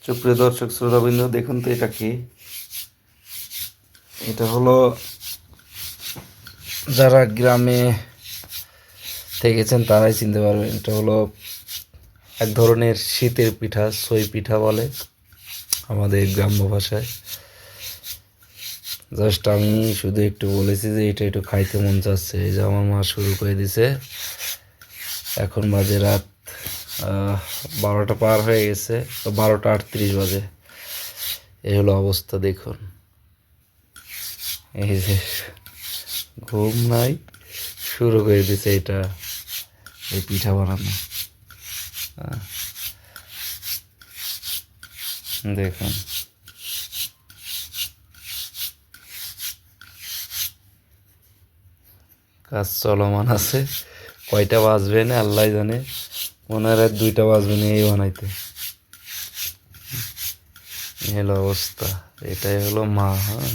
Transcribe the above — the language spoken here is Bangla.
সুপ্রিয় দর্শক শ্রোতাবৃন্দ, দেখুন তো এটা কি। এটা হলো, যারা গ্রামে থেকেছেন তারাই চিনতে পারবেন। এটা হলো এক ধরনের শীতের পিঠা, সই পিঠা বলে আমাদের গ্রাম্য ভাষায়। জাস্ট আমি শুধু একটু বলেছি যে এটা একটু খাইতে মন চাচ্ছে, এই যে আমার মা শুরু করে দিছে। এখন বাজে রাত 12টা পার হয়ে গেছে, 12টা 38 বাজে। এই হলো অবস্থা, দেখুন। এই যে ঘুম নাই, শুরু করে দিছে এটা, এই পিঠা বানানো। দেখুন, কাজ চলমান আছে। কয়টা বাজবে না আল্লাহ জানে, মনে হয় 2টা বাজবে না এই বানাইতে। এই হলো অবস্থা, এটাই হলো মা। হ্যাঁ।